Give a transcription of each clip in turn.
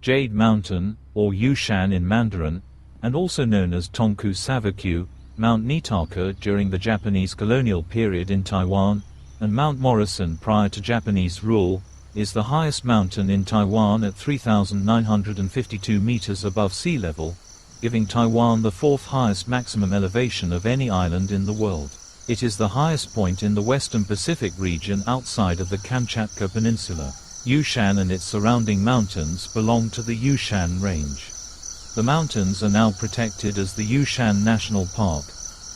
Jade Mountain, or Yushan in Mandarin, and also known as Tongku Savakyu, Mount Nitaka during the Japanese colonial period in Taiwan, and Mount Morrison prior to Japanese rule, is the highest mountain in Taiwan at 3,952 meters above sea level, giving Taiwan the fourth highest maximum elevation of any island in the world. It is the highest point in the western Pacific region outside of the Kamchatka Peninsula. Yushan and its surrounding mountains belong to the Yushan Range. The mountains are now protected as the Yushan National Park,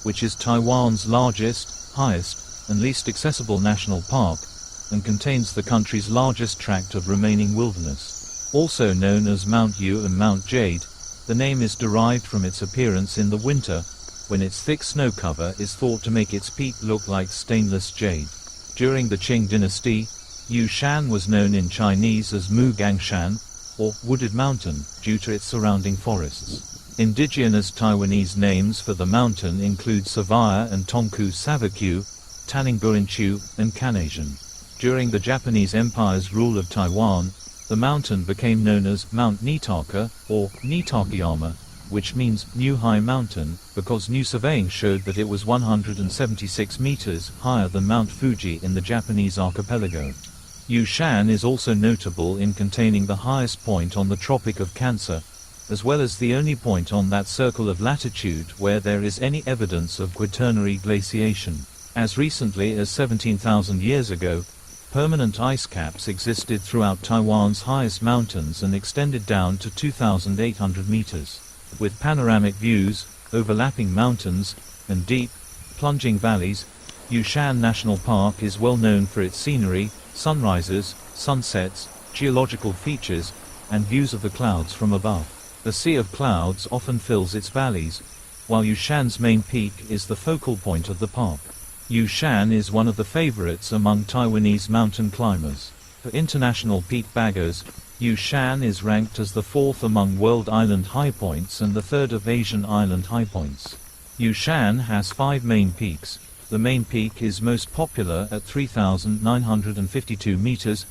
which is Taiwan's largest, highest, and least accessible national park, and contains the country's largest tract of remaining wilderness. Also known as Mount Yu and Mount Jade, the name is derived from its appearance in the winter, when its thick snow cover is thought to make its peak look like stainless jade. During the Qing dynasty, Yushan was known in Chinese as Mugangshan, or Wooded Mountain, due to its surrounding forests. Indigenous Taiwanese names for the mountain include Savaya and Tongku Savakyu, Taningurinchu, and Kanasian. During the Japanese Empire's rule of Taiwan, the mountain became known as Mount Nitaka, or Nitakayama, which means New High Mountain, because new surveying showed that it was 176 meters higher than Mount Fuji in the Japanese archipelago. Yushan is also notable in containing the highest point on the Tropic of Cancer, as well as the only point on that circle of latitude where there is any evidence of Quaternary glaciation. As recently as 17,000 years ago, permanent ice caps existed throughout Taiwan's highest mountains and extended down to 2,800 meters. With panoramic views, overlapping mountains, and deep, plunging valleys, Yushan National Park is well known for its scenery, sunrises, sunsets, geological features, and views of the clouds from above. The sea of clouds often fills its valleys, while Yushan's main peak is the focal point of the park. Yushan is one of the favorites among Taiwanese mountain climbers. For international peak baggers, Yushan is ranked as the fourth among world island high points and the third of Asian island high points. Yushan has 5 main peaks. The main peak is most popular at 3,952 meters.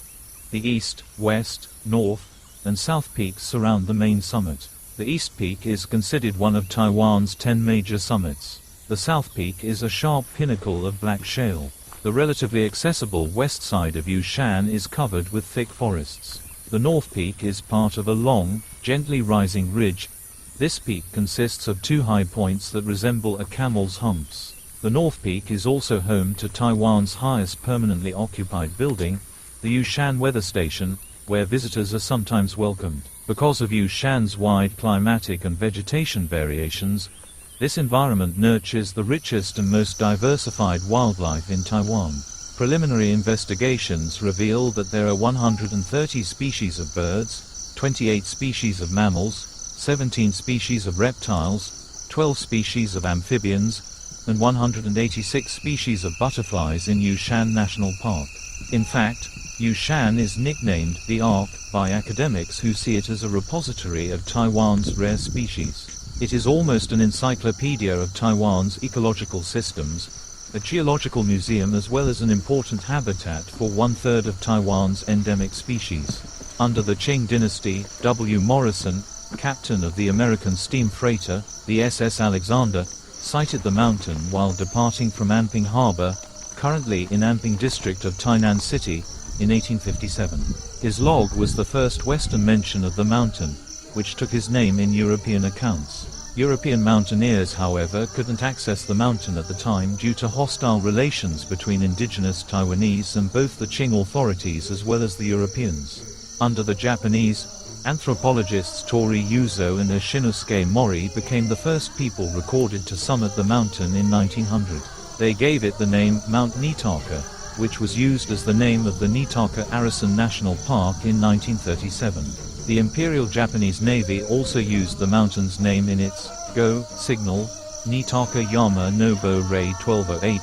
The east, west, north, and south peaks surround the main summit. The east peak is considered one of Taiwan's 10 major summits. The south peak is a sharp pinnacle of black shale. The relatively accessible west side of Yushan is covered with thick forests. The north peak is part of a long, gently rising ridge. This peak consists of 2 high points that resemble a camel's humps. The north peak is also home to Taiwan's highest permanently occupied building, the Yushan Weather Station, where visitors are sometimes welcomed. Because of Yushan's wide climatic and vegetation variations, this environment nurtures the richest and most diversified wildlife in Taiwan. Preliminary investigations reveal that there are 130 species of birds, 28 species of mammals, 17 species of reptiles, 12 species of amphibians, and 186 species of butterflies in Yushan National Park. In fact, Yushan is nicknamed the Ark by academics who see it as a repository of Taiwan's rare species. It is almost an encyclopedia of Taiwan's ecological systems, a geological museum as well as an important habitat for 1/3 of Taiwan's endemic species. Under the Qing dynasty, W. Morrison, captain of the American steam freighter, the SS Alexander, sighted the mountain while departing from Anping Harbor, currently in Anping district of Tainan City, in 1857. His log was the first Western mention of the mountain, which took his name in European accounts. European mountaineers, however, couldn't access the mountain at the time due to hostile relations between indigenous Taiwanese and both the Qing authorities as well as the Europeans. Under the Japanese, anthropologists Tori Yuzo and Ishinosuke Mori became the first people recorded to summit the mountain in 1900. They gave it the name Mount Nitaka, which was used as the name of the Nitaka-Arisen National Park in 1937. The Imperial Japanese Navy also used the mountain's name in its Go signal, Nitaka Yama Nobo Rei 1208,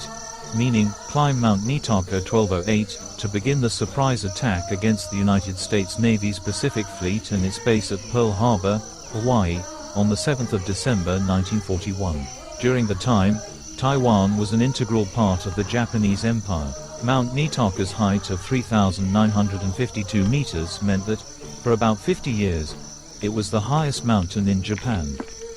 meaning climb Mount Nitaka 1208, to begin the surprise attack against the United States Navy's Pacific Fleet and its base at Pearl Harbor, Hawaii, on the 7th of December 1941. During the time, Taiwan was an integral part of the Japanese Empire. Mount Nitaka's height of 3,952 meters meant that, for about 50 years, It was the highest mountain in Japan.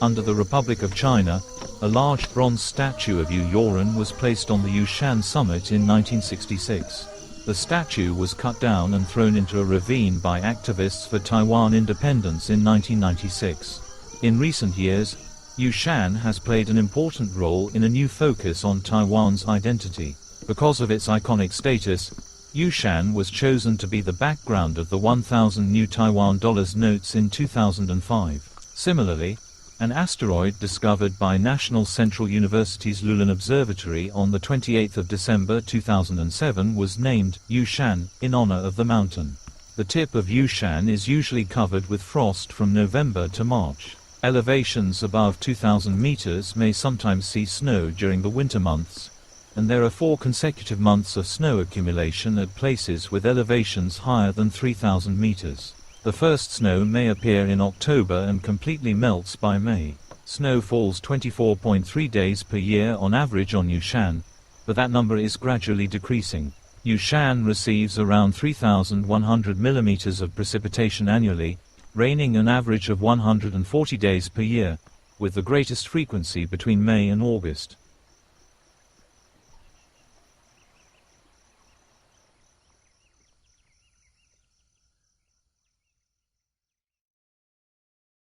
Under the Republic of China, a large bronze statue of Yu Yoren was placed on the Yushan summit in 1966. The statue was cut down and thrown into a ravine by activists for Taiwan independence in 1996. In recent years, Yushan has played an important role in a new focus on Taiwan's identity. Because of its iconic status, Yushan was chosen to be the background of the 1,000 new Taiwan dollars notes in 2005. Similarly, an asteroid discovered by National Central University's Lulan Observatory on the 28th of December 2007 was named Yushan in honor of the mountain. The tip of Yushan is usually covered with frost from November to March. Elevations above 2,000 meters may sometimes see snow during the winter months, and there are 4 consecutive months of snow accumulation at places with elevations higher than 3,000 meters. The first snow may appear in October and completely melts by May. Snow falls 24.3 days per year on average on Yushan, but that number is gradually decreasing. Yushan receives around 3,100 millimeters of precipitation annually, raining an average of 140 days per year, with the greatest frequency between May and August.